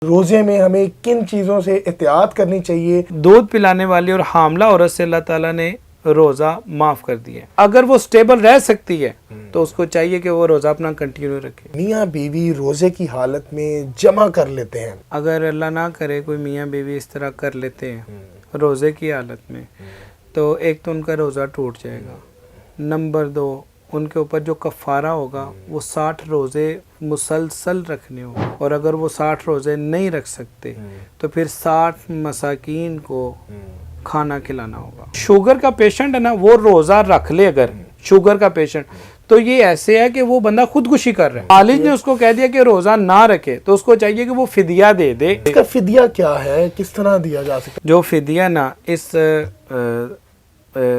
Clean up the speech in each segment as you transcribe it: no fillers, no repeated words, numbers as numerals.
روزے میں ہمیں کن چیزوں سے احتیاط کرنی چاہیے؟ دودھ پلانے والی اور حاملہ عورت سے اللہ تعالیٰ نے روزہ معاف کر دیا ہے۔ اگر وہ سٹیبل رہ سکتی ہے تو اس کو چاہیے کہ وہ روزہ اپنا کنٹینیو رکھے۔ میاں بیوی روزے کی حالت میں جمع کر لیتے ہیں، اگر اللہ نہ کرے کوئی میاں بیوی اس طرح کر لیتے ہیں روزے کی حالت میں، تو ایک تو ان کا روزہ ٹوٹ جائے گا، نمبر 2 ان کے اوپر جو کفارہ ہوگا وہ 60 روزے مسلسل رکھنے ہوں، اور اگر وہ 60 روزے نہیں رکھ سکتے تو پھر 60 مساکین کو کھانا کھلانا ہوگا۔ شوگر کا پیشنٹ ہے نا، وہ روزہ رکھ لے، اگر شوگر کا پیشنٹ، تو یہ ایسے ہے کہ وہ بندہ خودکشی کر رہا ہے۔ والد نے اس کو کہہ دیا کہ روزہ نہ رکھے، تو اس کو چاہیے کہ وہ فدیہ دے دے۔ اس کا فدیہ کیا ہے، کس طرح دیا جا سکتا ہے؟ جو فدیہ نا اس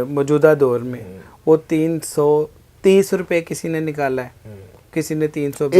موجودہ دور میں وہ 330 روپے کسی نے نکالا ہے، کسی نے 320،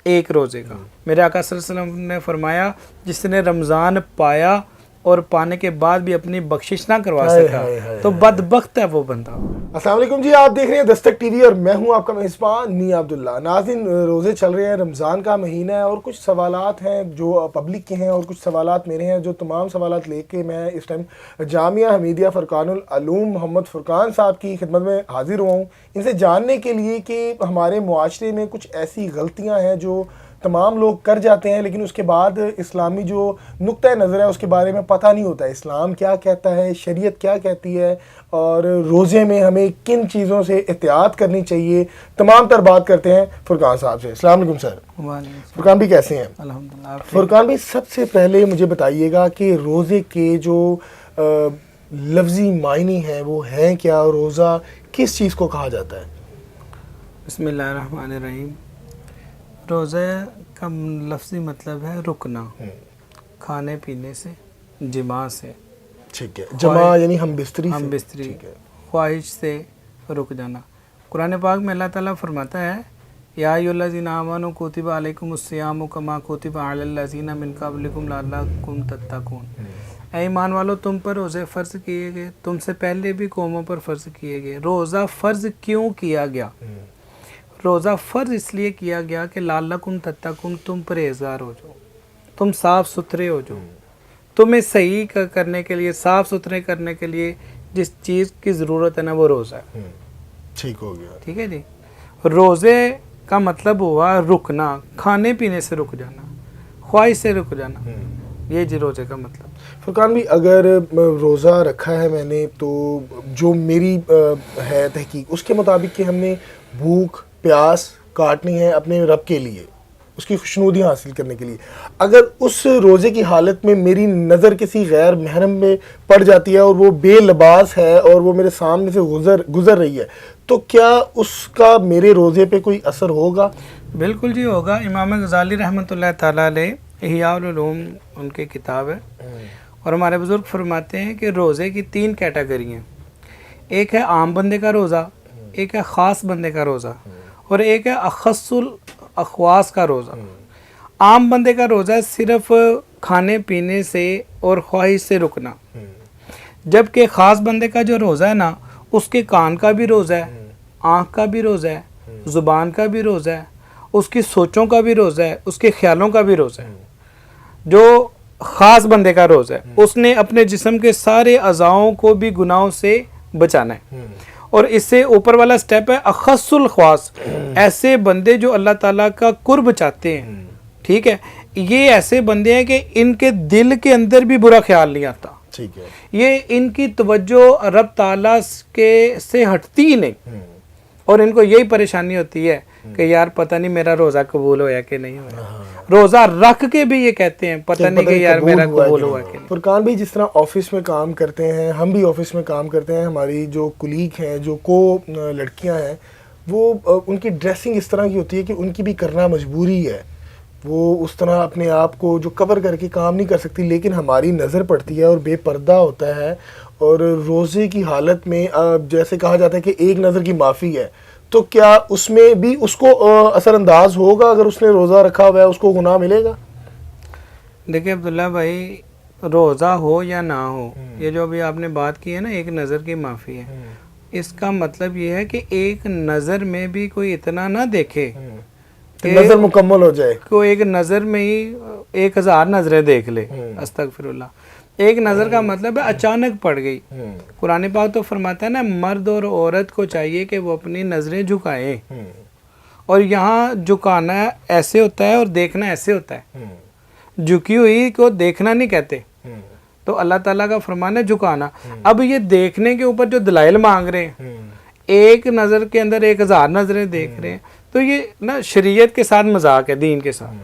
ایک روزے کا۔ میرے آقا صلی اللہ علیہ وسلم نے فرمایا جس نے رمضان پایا اور پانے کے بعد بھی اپنی بخشش نہ کروا سکا تو بدبخت ہے وہ بندہ۔ السلام علیکم جی، آپ دیکھ رہے ہیں دستک ٹی وی اور میں ہوں آپ کا میزبان میاں عبداللہ۔ ناظرین، روزے چل رہے ہیں، رمضان کا مہینہ ہے، اور کچھ سوالات ہیں جو پبلک کے ہیں اور کچھ سوالات میرے ہیں، جو تمام سوالات لے کے میں اس ٹائم جامعہ حمیدیہ فرقان العلوم محمد فرقان صاحب کی خدمت میں حاضر ہوا ہوں، ان سے جاننے کے لیے کہ ہمارے معاشرے میں کچھ ایسی غلطیاں ہیں جو تمام لوگ کر جاتے ہیں، لیکن اس کے بعد اسلامی جو نقطہ نظر ہے اس کے بارے میں پتہ نہیں ہوتا ہے، اسلام کیا کہتا ہے، شریعت کیا کہتی ہے، اور روزے میں ہمیں کن چیزوں سے احتیاط کرنی چاہیے، تمام تر بات کرتے ہیں فرقان صاحب سے۔ السلام علیکم سر۔ فرقان بھی کیسے ہیں؟ الحمدللہ۔ فرقان بھی سب سے پہلے مجھے بتائیے گا کہ روزے کے جو لفظی معنی ہیں وہ ہیں کیا، روزہ کس چیز کو کہا جاتا ہے؟ بسم اللہ الرحمن الرحیم۔ روزے کا لفظی مطلب ہے رکنا، کھانے پینے سے، جماع سے۔ ٹھیک ہے، جماع یعنی ہم بستری خواہش سے رک جانا۔ قرآن پاک میں اللہ تعالیٰ فرماتا ہے یا ایھا الذین آمنوا کتب علیکم الصیام کما کتب علی الذین من قبلکم لعلکم تتقون۔ اے ایمان والو، تم پر روزے فرض کیے گئے، تم سے پہلے بھی قوموں پر فرض کیے گئے۔ روزہ فرض کیوں کیا گیا؟ روزہ فرض اس لیے کیا گیا کہ لعلکم تتقون، تم پرہیزگار ہو جاؤ، تم صاف ستھرے ہو جاؤ۔ تمہیں صحیح کرنے کے لیے، صاف ستھرے کرنے کے لیے جس چیز کی ضرورت ہے نا وہ روزہ ہے۔ ٹھیک ہو گیا، ٹھیک ہے جی۔ روزے کا مطلب ہوا رکنا، کھانے پینے سے رک جانا، خواہش سے رک جانا، یہ جی روزے کا مطلب۔ فرقان بھی اگر روزہ رکھا ہے میں نے، تو جو میری ہے تحقیق اس کے مطابق کہ ہم نے بھوک پیاس کاٹنی ہے اپنے رب کے لیے، اس کی خوشنودی حاصل کرنے کے لیے، اگر اس روزے کی حالت میں میری نظر کسی غیر محرم میں پڑ جاتی ہے اور وہ بے لباس ہے اور وہ میرے سامنے سے گزر رہی ہے، تو کیا اس کا میرے روزے پہ کوئی اثر ہوگا؟ بالکل جی ہوگا۔ امام غزالی رحمۃ اللہ تعالیٰ علیہ احیاء العلوم ان کی کتاب ہے، اور ہمارے بزرگ فرماتے ہیں کہ روزے کی 3 کیٹیگری ہیں۔ ایک ہے عام بندے کا روزہ، ایک ہے خاص بندے کا روزہ، اور ایک ہے اخص الاخواص کا روزہ۔ عام بندے کا روزہ صرف کھانے پینے سے اور خواہش سے رکنا، جبکہ خاص بندے کا جو روزہ ہے نا، اس کے کان کا بھی روزہ ہے، آنکھ کا بھی روزہ ہے، زبان کا بھی روزہ ہے، اس کی سوچوں کا بھی روزہ ہے، اس کے خیالوں کا بھی روزہ ہے۔ جو خاص بندے کا روزہ ہے اس نے اپنے جسم کے سارے اعضاؤں کو بھی گناہوں سے بچانا ہے، اور اس سے اوپر والا سٹیپ ہے اخص الخواص، ایسے بندے جو اللہ تعالیٰ کا قرب چاہتے ہیں۔ ٹھیک ہے، یہ ایسے بندے ہیں کہ ان کے دل کے اندر بھی برا خیال نہیں آتا، ٹھیک ہے، یہ ان کی توجہ رب تعالیٰ سے ہٹتی ہی نہیں، اور ان کو یہی پریشانی ہوتی ہے کہ یار پتہ نہیں میرا روزہ قبول ہوا کہ نہیں ہوا۔ روزہ رکھ کے بھی یہ کہتے ہیں پتہ نہیں کہ یار میرا قبول ہوا کہ نہیں۔ فرقان بھی جس طرح آفس میں کام کرتے ہیں، ہم بھی آفس میں کام کرتے ہیں، ہماری جو کلیگ ہیں، جو لڑکیاں ہیں، وہ ان کی ڈریسنگ اس طرح کی ہوتی ہے کہ ان کی بھی کرنا مجبوری ہے، وہ اس طرح اپنے آپ کو جو کور کر کے کام نہیں کر سکتی، لیکن ہماری نظر پڑتی ہے اور بے پردہ ہوتا ہے، اور روزے کی حالت میں جیسے کہا جاتا ہے کہ ایک نظر کی معافی ہے، تو کیا اس میں بھی اس کو اثر انداز ہوگا؟ اگر اس نے روزہ رکھا ہوا ہے اس کو گناہ ملے گا؟ دیکھیں عبداللہ بھائی، روزہ ہو یا نہ ہو، یہ جو ابھی آپ نے بات کی ہے نا ایک نظر کی معافی ہے، اس کا مطلب یہ ہے کہ ایک نظر میں بھی کوئی اتنا نہ دیکھے کہ نظر مکمل ہو جائے, کو ایک نظر میں ہی 1000 نظریں دیکھ لے. استغفراللہ. ایک نظر کا مطلب ہے اچانک پڑ گئی. قرآن پاک تو فرماتا ہے نا مرد اور عورت کو چاہیے کہ وہ اپنی نظریں جھکائیں, اور یہاں جھکانا ایسے ہوتا ہے اور دیکھنا ایسے ہوتا ہے. جھکی ہوئی کو دیکھنا نہیں کہتے, تو اللہ تعالیٰ کا فرمان ہے جھکانا. اب یہ دیکھنے کے اوپر جو دلائل مانگ رہے ہیں, ایک نظر کے اندر 1000 نظریں دیکھ رہے ہیں, تو یہ نا شریعت کے ساتھ مذاق ہے, دین کے ساتھ.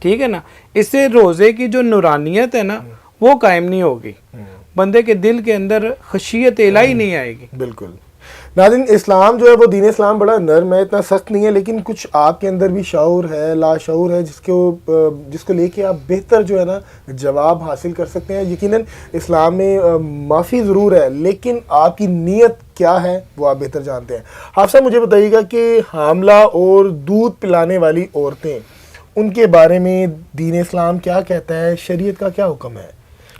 ٹھیک ہے نا. اس سے روزے کی جو نورانیت ہے نا وہ قائم نہیں ہوگی, بندے کے دل کے اندر خشیت الہی نہیں آئے گی. بالکل. ناظرین, اسلام جو ہے وہ دین اسلام بڑا نرم ہے, اتنا سخت نہیں ہے, لیکن کچھ آپ کے اندر بھی شعور ہے, لاشعور ہے, جس کو لے کے آپ بہتر جو ہے نا جواب حاصل کر سکتے ہیں. یقیناً اسلام میں معافی ضرور ہے, لیکن آپ کی نیت کیا ہے وہ آپ بہتر جانتے ہیں. آپ صاحب مجھے بتائیے گا کہ حاملہ اور دودھ پلانے والی عورتیں, ان کے بارے میں دین اسلام کیا کہتا ہے, شریعت کا کیا حکم ہے,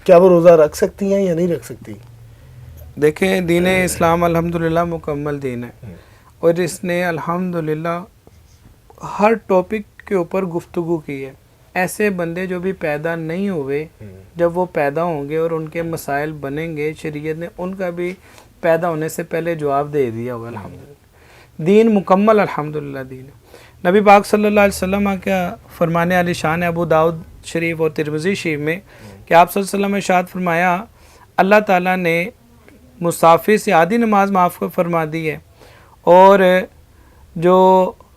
کیا وہ روزہ رکھ سکتی ہیں یا نہیں رکھ سکتی؟ دیکھیں, دین اسلام الحمدللہ مکمل دین ہے, اور اس نے الحمدللہ ہر ٹاپک کے اوپر گفتگو کی ہے. ایسے بندے جو بھی پیدا نہیں ہوئے, جب وہ پیدا ہوں گے اور ان کے مسائل بنیں گے, شریعت نے ان کا بھی پیدا ہونے سے پہلے جواب دے دیا ہوگا. الحمدللہ دین مکمل الحمدللہ دین ہے. نبی پاک صلی اللہ علیہ وسلم کا فرمان علی شان ابو داؤد شریف اور ترمذی شریف میں کہ آپ صلی اللہ علیہ وسلم نے ارشاد فرمایا, اللہ تعالیٰ نے مسافر سے آدھی نماز معاف فرما دی ہے, اور جو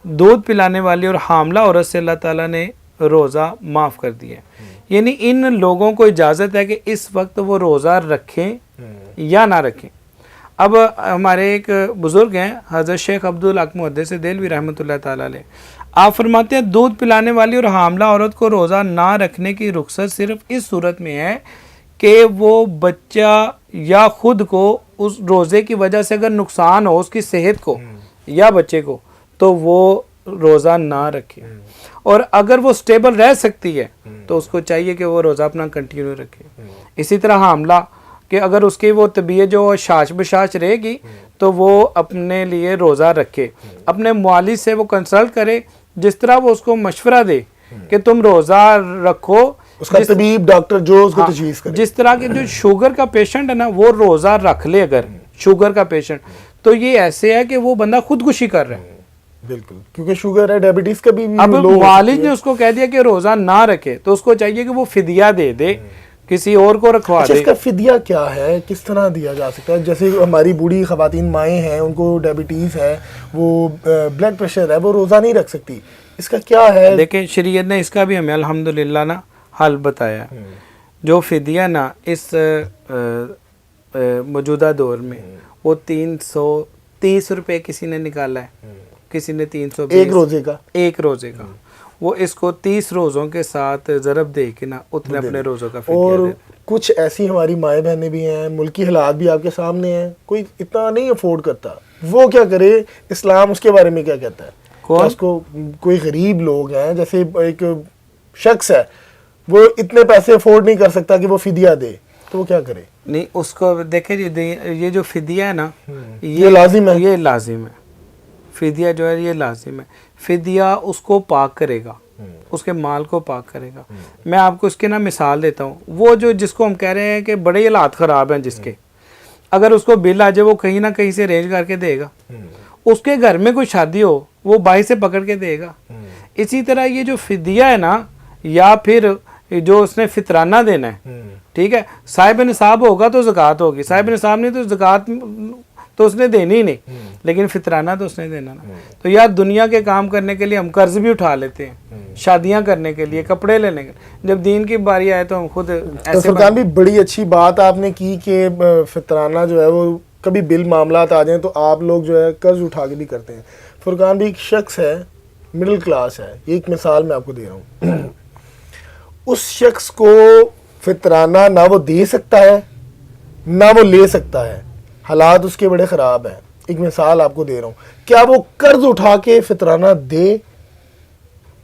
دودھ پلانے والی اور حاملہ عورت سے اللہ تعالیٰ نے روزہ معاف کر دیا ہے. یعنی ان لوگوں کو اجازت ہے کہ اس وقت وہ روزہ رکھیں یا نہ رکھیں. اب ہمارے ایک بزرگ ہیں حضرت شیخ عبدالحق محدث دہلوی رحمۃ اللہ تعالیٰ علیہ, آپ فرماتے ہیں دودھ پلانے والی اور حاملہ عورت کو روزہ نہ رکھنے کی رخصت صرف اس صورت میں ہے کہ وہ بچہ یا خود کو اس روزے کی وجہ سے اگر نقصان ہو اس کی صحت کو یا بچے کو, تو وہ روزہ نہ رکھے. اور اگر وہ سٹیبل رہ سکتی ہے تو اس کو چاہیے کہ وہ روزہ اپنا کنٹینیو رکھے. اسی طرح حاملہ, کہ اگر اس کی وہ طبیعت جو شاش بشاش رہے گی تو وہ اپنے لیے روزہ رکھے, اپنے معالج سے وہ کنسلٹ کرے, جس طرح وہ اس کو مشورہ دے کہ تم روزہ رکھو, اس کا طبیب ڈاکٹر جو اس کو تجویز کرے. جس طرح کے جو شوگر کا پیشنٹ ہے نا وہ روزہ رکھ لے, اگر شوگر کا پیشنٹ, تو یہ ایسے ہے کہ وہ بندہ خودکشی کر رہا ہے. بالکل, کیونکہ شوگر ہے, ڈائبٹیز کا بھی اب معالج نے اس کو کہہ دیا کہ روزہ نہ رکھے, تو اس کو چاہیے کہ وہ فدیہ دے دے, کسی اور کو رکھوا دے. اس کا فدیہ کیا ہے, کس طرح دیا جا سکتا ہے؟ جیسے ہماری بوڑھی خواتین مائیں ہیں, ان کو ڈائبٹیز ہے, وہ بلڈ پریشر ہے, وہ روزہ نہیں رکھ سکتی, اس کا کیا ہے؟ دیکھیں, شریعت نے اس کا بھی ہمیں الحمدللہ نا حل بتایا. جو فدیہ نا اس موجودہ دور میں وہ 330 روپے کسی نے نکالا ہے, کسی نے 320, ایک روزے کا. وہ اس کو 30 روزوں کے ساتھ ضرب دے کے نا اتنے اپنے روزوں کا فدیہ اور دے. کچھ ایسی ہماری مائیں بہنیں بھی ہیں, ملکی حالات بھی آپ کے سامنے ہیں, کوئی اتنا نہیں افورڈ کرتا, وہ کیا کرے؟ اسلام اس کے بارے میں کیا کہتا ہے؟ کیا اس کو, کوئی غریب لوگ ہیں, جیسے ایک شخص ہے وہ اتنے پیسے افورڈ نہیں کر سکتا کہ وہ فدیہ دے, تو وہ کیا کرے؟ نہیں, اس کو دیکھیں یہ جو فدیہ ہے نا یہ لازم ہے, یہ لازم ہے. فدیہ جو ہے یہ لازم ہے. فدیہ اس کو پاک کرے گا, اس کے مال کو پاک کرے گا. میں آپ کو اس کے نا مثال دیتا ہوں. وہ جو جس کو ہم کہہ رہے ہیں کہ بڑے حالات خراب ہیں جس کے, اگر اس کو بل آ جائے وہ کہیں نہ کہیں سے ارینج کر کے دے گا. اس کے گھر میں کوئی شادی ہو وہ باہر سے پکڑ کے دے گا. اسی طرح یہ جو فدیہ ہے نا, یا پھر جو اس نے فطرانہ دینا ہے, ٹھیک ہے, صاحب نصاب ہوگا تو زکوٰۃ ہوگی, صاحب نصاب نہیں تو زکوٰۃ تو اس نے دینی ہی نہیں, لیکن فطرانہ تو اس نے دینا نا. تو یار دنیا کے کام کرنے کے لیے ہم قرض بھی اٹھا لیتے ہیں, شادیاں کرنے کے لیے, کپڑے لینے کے, جب دین کی باری آئے تو ہم خود ایسے. فرقان بھی بڑی اچھی بات آپ نے کی کہ فطرانہ جو ہے وہ کبھی بل معاملات آ جائیں تو آپ لوگ جو ہے قرض اٹھا کے بھی کرتے ہیں. فرقان بھی ایک شخص ہے, مڈل کلاس ہے, یہ ایک مثال میں آپ کو دے رہا ہوں. اس شخص کو فطرانہ نہ وہ دے سکتا ہے نہ وہ لے سکتا ہے, حالات اس کے بڑے خراب ہیں. ایک مثال آپ کو دے رہا ہوں, کیا وہ قرض اٹھا کے فطرانہ دے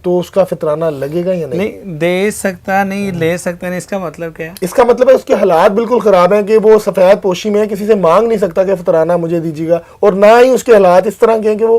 تو اس کا فطرانہ لگے گا یا نہیں؟ نہیں دے سکتا, نہیں لے سکتا, نہیں. اس کا مطلب کیا ہے؟ اس کا مطلب ہے اس کے حالات بالکل خراب ہیں کہ وہ سفید پوشی میں کسی سے مانگ نہیں سکتا کہ فطرانہ مجھے دیجیے گا, اور نہ ہی اس کے حالات اس طرح کے ہیں کہ وہ